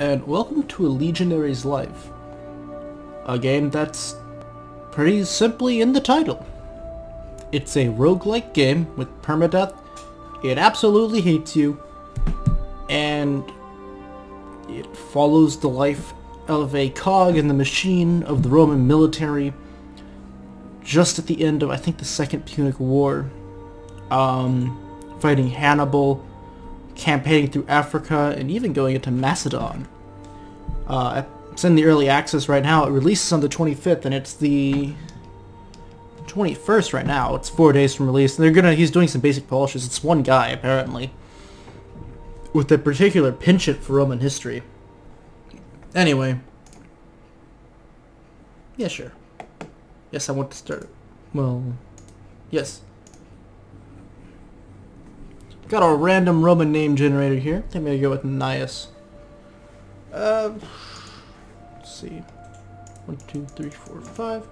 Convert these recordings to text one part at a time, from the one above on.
and welcome to a Legionary's Life. A game that's pretty simply in the title. It's a roguelike game with permadeath. It absolutely hates you, and it follows the life of a cog in the machine of the Roman military just at the end of, I think, the Second Punic War. Fighting Hannibal, campaigning through Africa, and even going into Macedon. It's in the early access right now. It releases on the 25th, and it's the 21st right now. It's 4 days from release, and he's doing some basic polishes. It's one guy, apparently, with a particular penchant for Roman history. Anyway. Yeah, sure. Yes, I want to start. Well, yes. Got a random Roman name generator here. I'm gonna go with Gnaues. Let's see. 1, 2, 3, 4, 5.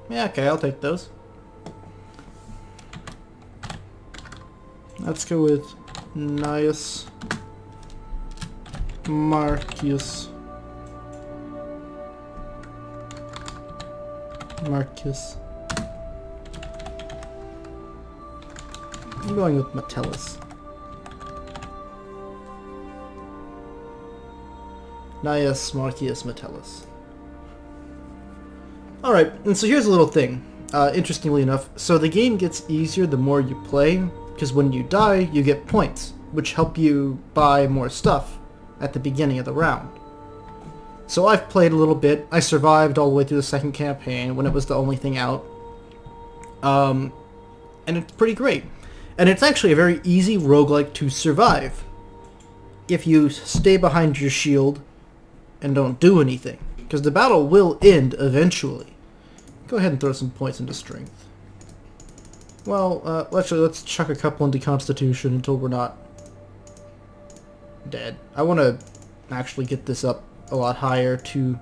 Yeah, okay, I'll take those. Let's go with Gnaues Marcius. I'm going with Metellus. Gnaues Marcius Metellus. Alright, and so here's a little thing. Interestingly enough, so the game gets easier the more you play, because when you die, you get points, which help you buy more stuff at the beginning of the round. So I've played a little bit. I survived all the way through the second campaign when it was the only thing out. And it's pretty great. And it's actually a very easy roguelike to survive if you stay behind your shield and don't do anything, because the battle will end eventually. Go ahead and throw some points into strength. Well, let's chuck a couple into constitution until we're not dead. I want to actually get this up a lot higher to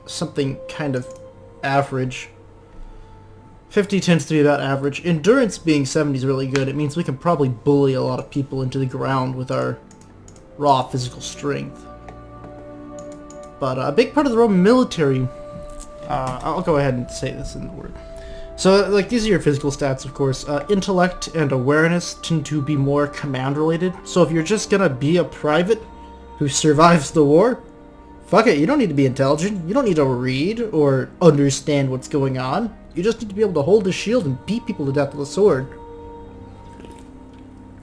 something kind of average. 50 tends to be about average. Endurance being 70 is really good. It means we can probably bully a lot of people into the ground with our raw physical strength. But a big part of the Roman military, I'll go ahead and say this in the word. So, like, these are your physical stats, of course. Intellect and awareness tend to be more command-related. So if you're just gonna be a private who survives the war, fuck it, you don't need to be intelligent. You don't need to read or understand what's going on. You just need to be able to hold a shield and beat people to death with a sword.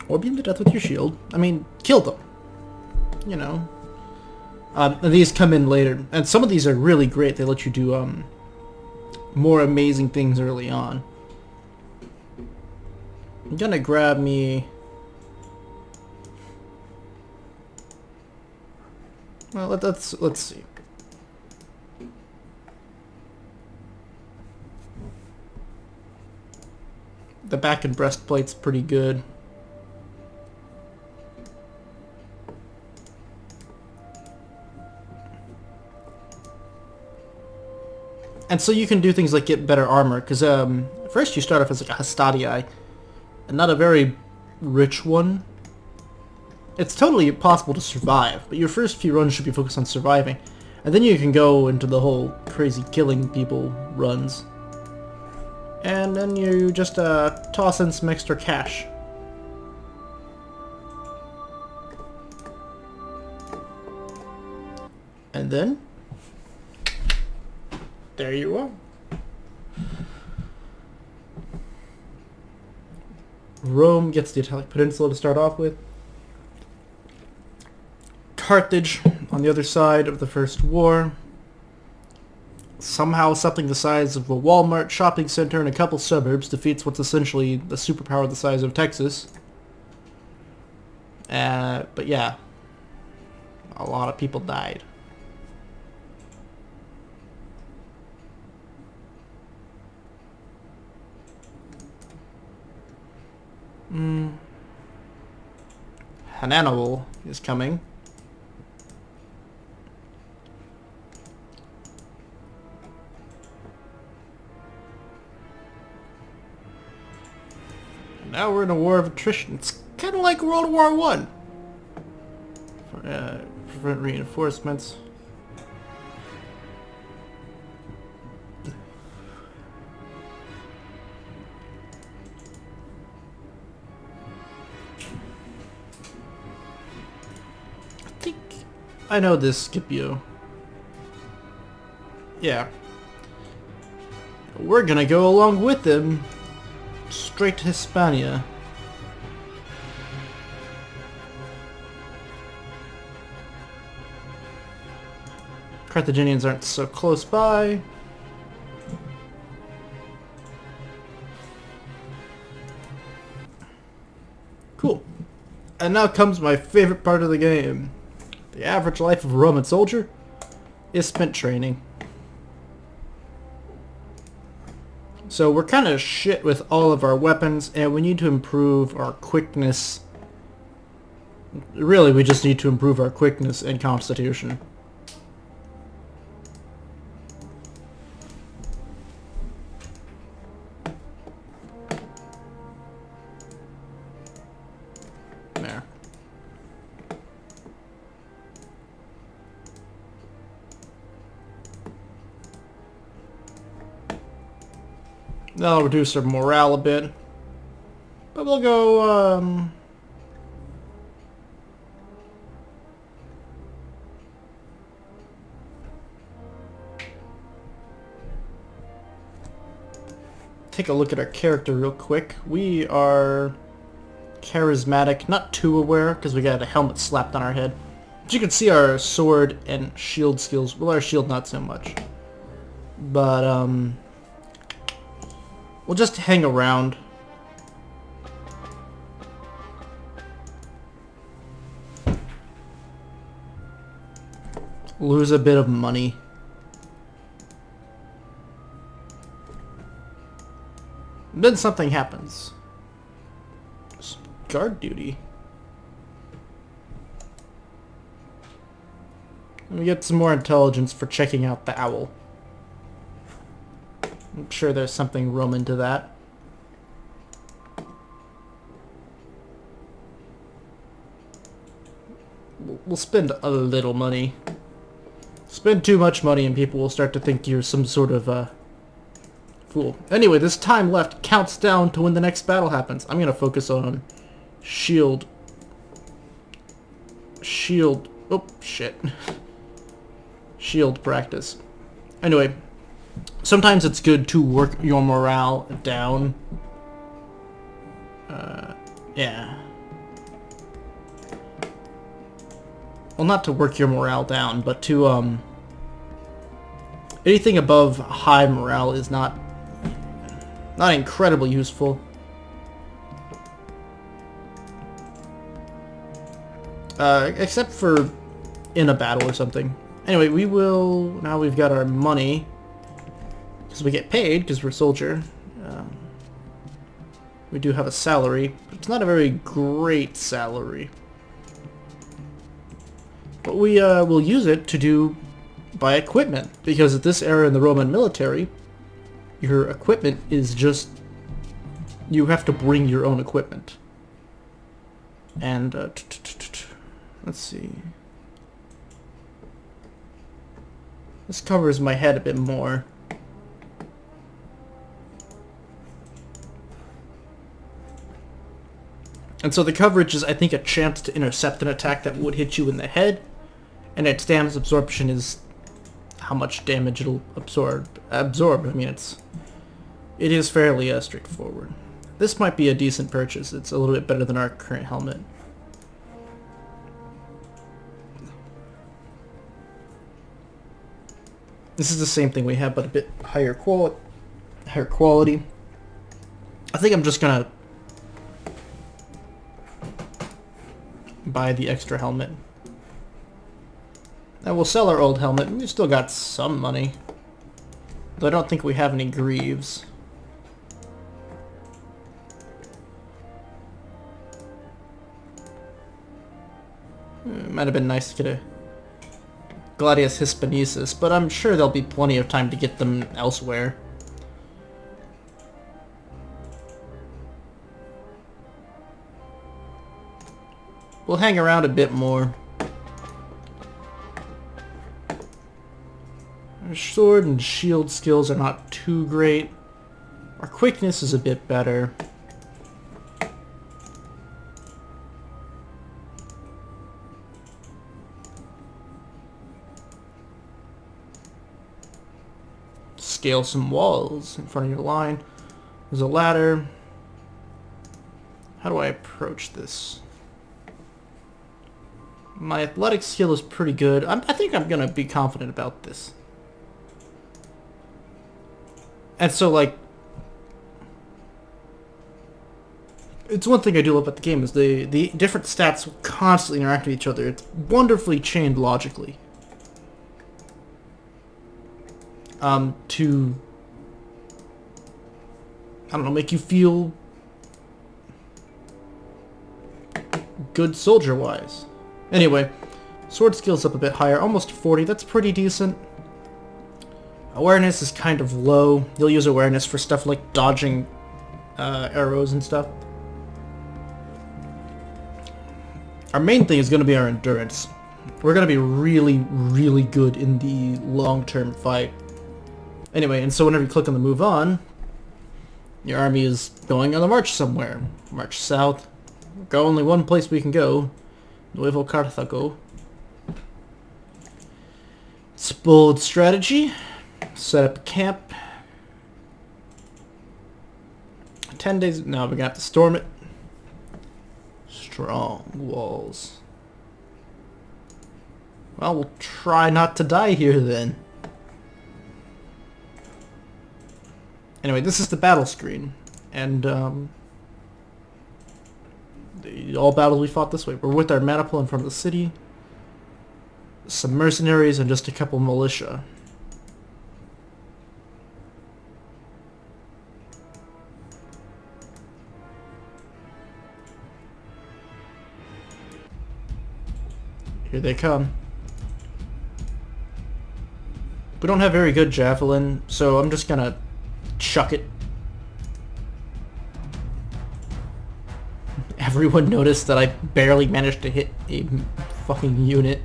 Or beat them to death with your shield. I mean, kill them. You know. And these come in later. And some of these are really great. They let you do more amazing things early on. I'm gonna grab me... Well, let's see. The back and breastplate's pretty good. And so you can do things like get better armor, because first you start off as like a Hastati, and not a very rich one. It's totally possible to survive, but your first few runs should be focused on surviving. And then you can go into the whole crazy killing people runs. And then you just toss in some extra cash. And then, there you are. Rome gets the Italic Peninsula to start off with. Carthage on the other side of the First War. Somehow something the size of a Walmart shopping center and a couple suburbs defeats what's essentially the superpower the size of Texas. But yeah, a lot of people died. Hannibal is coming. Now we're in a war of attrition. It's kind of like World War One. Prevent reinforcements. I think I know this, Scipio. Yeah. We're gonna go along with them. Straight to Hispania. Carthaginians aren't so close by. Cool. And now comes my favorite part of the game. The average life of a Roman soldier is spent training. So we're kind of shit with all of our weapons, and we need to improve our quickness. Really, we just need to improve our quickness and constitution. There. That'll reduce our morale a bit. But we'll go, take a look at our character real quick. We are charismatic, not too aware, because we got a helmet slapped on our head. But you can see our sword and shield skills. Well, our shield not so much. But, we'll just hang around. Lose a bit of money. Then something happens. Guard duty. We get some more intelligence for checking out the owl. I'm sure there's something Roman to that. We'll spend a little money. Spend too much money and people will start to think you're some sort of fool. Anyway, this time left counts down to when the next battle happens. I'm gonna focus on shield. Oh, shit. Shield practice. Anyway. Sometimes it's good to work your morale down. Yeah. Well, not to work your morale down, but to, anything above high morale is not incredibly useful. Except for in a battle or something. Anyway, we will, now we've got our money. Because we get paid, because we're a soldier. We do have a salary, but it's not a very great salary. But we will use it to buy equipment, because at this era in the Roman military, your equipment is just... you have to bring your own equipment. And, let's see... this covers my head a bit more. And so the coverage is, I think, a chance to intercept an attack that would hit you in the head, and its damage absorption is how much damage it'll absorb. I mean, it is fairly straightforward. This might be a decent purchase. It's a little bit better than our current helmet. This is the same thing we have, but a bit higher quality. I think I'm just gonna buy the extra helmet. And we'll sell our old helmet. We've still got some money. Though I don't think we have any greaves. It might have been nice to get a Gladius Hispanesis, but I'm sure there'll be plenty of time to get them elsewhere. We'll hang around a bit more. Our sword and shield skills are not too great. Our quickness is a bit better. Scale some walls in front of your line. There's a ladder. How do I approach this? My athletic skill is pretty good. I think I'm gonna be confident about this. And so, like, it's one thing I do love about the game is the different stats constantly interact with each other. It's wonderfully chained logically. To, I don't know, make you feel good soldier-wise. Anyway, sword skill's up a bit higher, almost 40. That's pretty decent. Awareness is kind of low. You'll use awareness for stuff like dodging arrows and stuff. Our main thing is going to be our endurance. We're going to be really, really good in the long-term fight. Anyway, and so whenever you click on the move on, your army is going on the march somewhere. March south. Go only one place we can go. Nuevo Carthago. It's a bold strategy. Set up a camp. 10 days. Now we're gonna have to storm it. Strong walls. Well, we'll try not to die here then. Anyway, this is the battle screen, and all battles we fought this way. We're with our maniple in front of the city, some mercenaries, and just a couple militia. Here they come. We don't have very good javelin, so I'm just gonna chuck it. Everyone noticed that I barely managed to hit a fucking unit.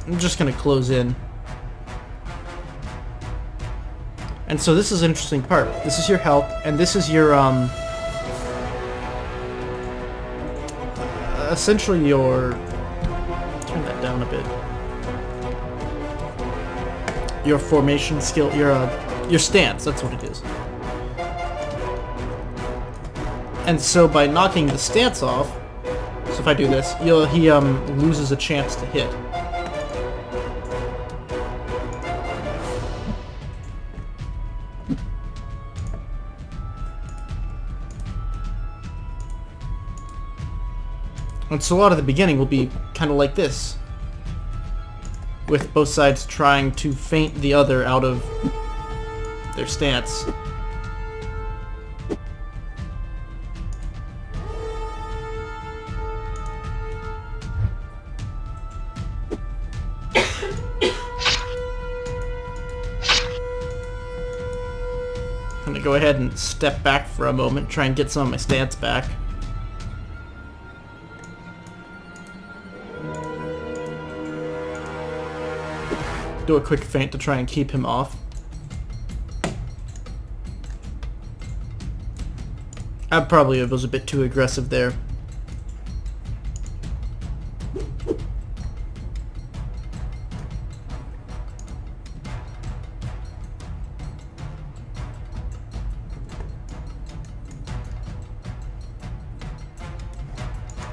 I'm just gonna close in. And so this is an interesting part. This is your health, and this is your, essentially your... Turn that down a bit. Your formation skill, your stance, that's what it is. And so by knocking the stance off, so if I do this, he loses a chance to hit. And so a lot of the beginning will be kind of like this, with both sides trying to feint the other out of their stance. I'm gonna go ahead and step back for a moment, try and get some of my stance back. Do a quick feint to try and keep him off. I probably was a bit too aggressive there.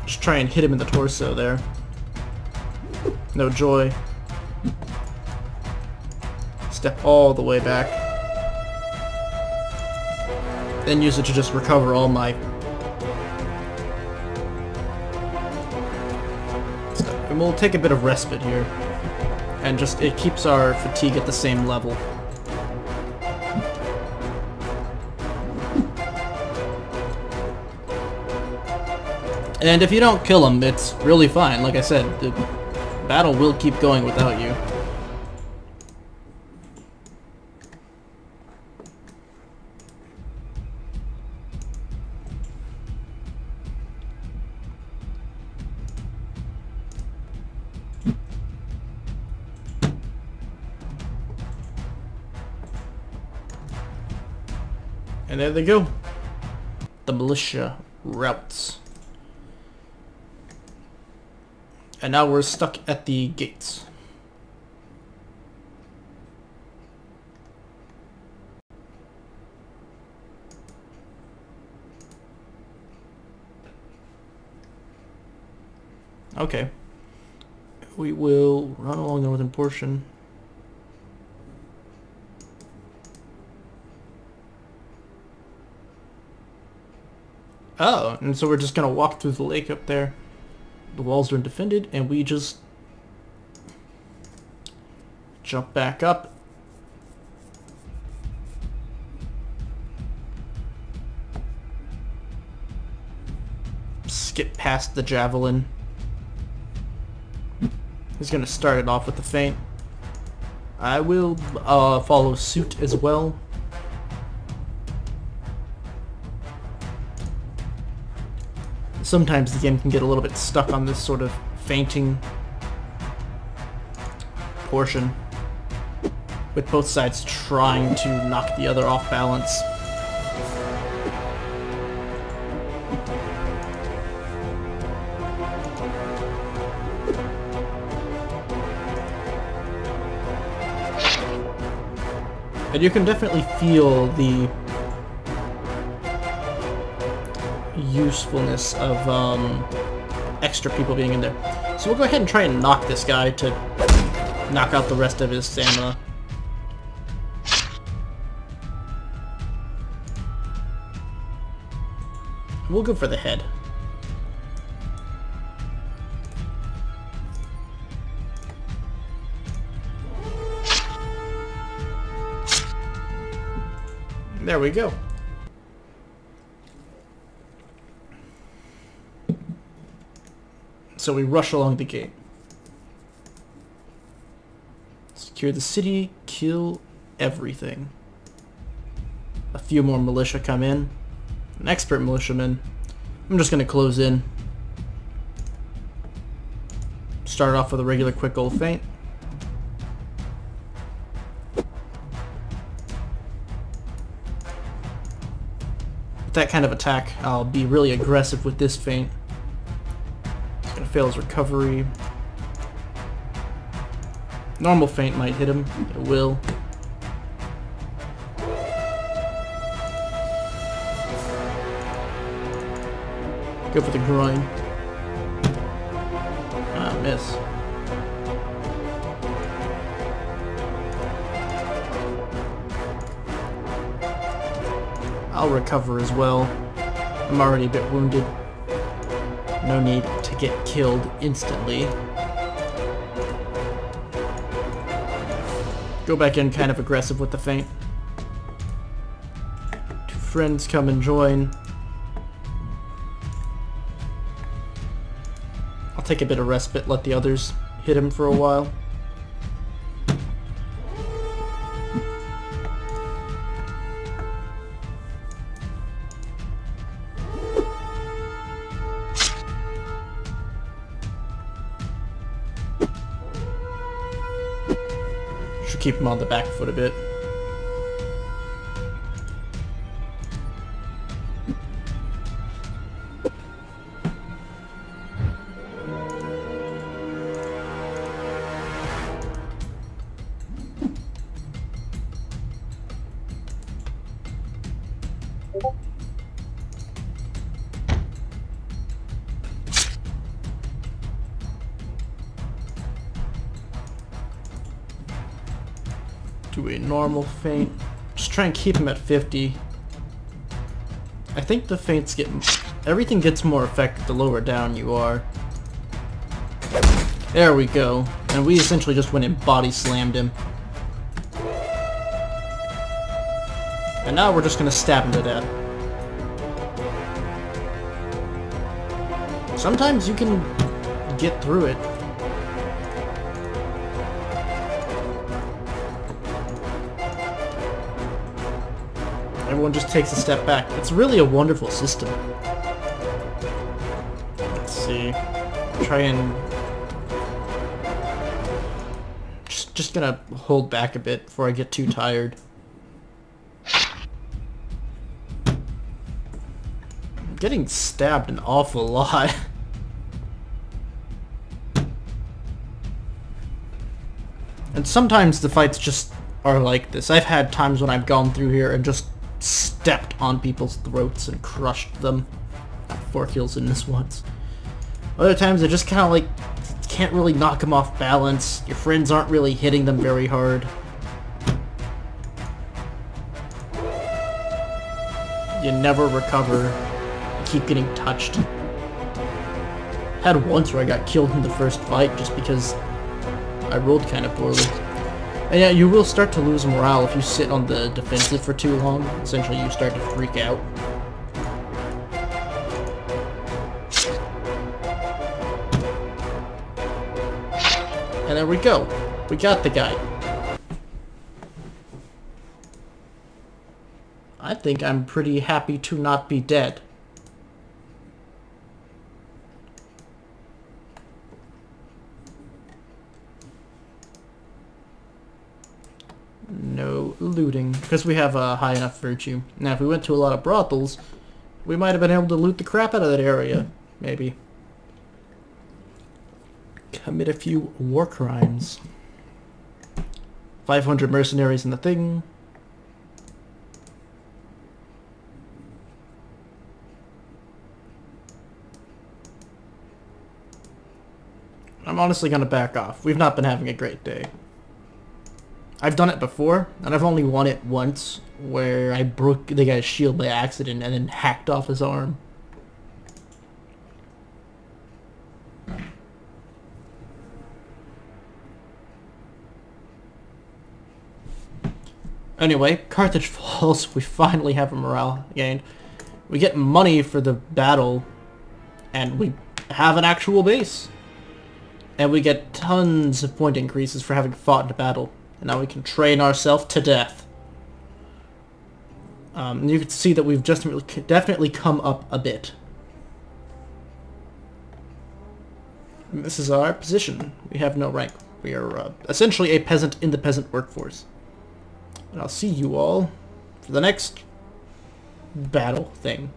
Just try and hit him in the torso there. No joy. Step all the way back. Then use it to just recover all my stuff. And we'll take a bit of respite here. And just, it keeps our fatigue at the same level. And if you don't kill him, it's really fine. Like I said, the battle will keep going without you. And there they go. The militia routes. And now we're stuck at the gates. Okay. We will run along the northern portion. Oh, and so we're just gonna walk through the lake up there. The walls are undefended, and we just jump back up. Skip past the javelin. He's gonna start it off with the feint. I will follow suit as well. Sometimes the game can get a little bit stuck on this sort of feinting portion, with both sides trying to knock the other off balance. And you can definitely feel the usefulness of extra people being in there. So we'll go ahead and try and knock this guy to knock out the rest of his stamina. We'll go for the head. There we go. So we rush along the gate. Secure the city, kill everything. A few more militia come in. An expert militiaman. I'm just gonna close in. Start off with a regular quick old feint. With that kind of attack, I'll be really aggressive with this feint. It's gonna fail his recovery. Normal feint might hit him. It will. Go for the groin. Ah, miss. I'll recover as well. I'm already a bit wounded. No need to get killed instantly. Go back in kind of aggressive with the feint. Two friends come and join. I'll take a bit of respite, let the others hit him for a while. Should keep him on the back foot a bit. Do a normal feint. Just try and keep him at 50. I think the feints get... everything gets more effective the lower down you are. There we go. And we essentially just went and body slammed him. And now we're just gonna stab him to death. Sometimes you can get through it. Everyone just takes a step back. It's really a wonderful system. Let's see. Try and... Just gonna hold back a bit before I get too tired. getting stabbed an awful lot. And sometimes the fights just are like this. I've had times when I've gone through here and just stepped on people's throats and crushed them. Got 4 kills in this once. Other times I just kind of like can't really knock them off balance. Your friends aren't really hitting them very hard. You never recover. You keep getting touched. Had once where I got killed in the first fight just because I rolled kind of poorly. And yeah, you will start to lose morale if you sit on the defensive for too long. Essentially, you start to freak out. And there we go. We got the guy. I think I'm pretty happy to not be dead. No looting, because we have a high enough virtue. Now, if we went to a lot of brothels, we might have been able to loot the crap out of that area. Maybe. Commit a few war crimes. 500 mercenaries in the thing. I'm honestly gonna back off. We've not been having a great day. I've done it before, and I've only won it once, where I broke the guy's shield by accident and then hacked off his arm. Anyway, Carthage falls. We finally have a morale gained. We get money for the battle, and we have an actual base. And we get tons of point increases for having fought in a battle. And now we can train ourselves to death. And you can see that we've just definitely come up a bit. And this is our position. We have no rank. We are essentially a peasant in the peasant workforce. And I'll see you all for the next battle thing.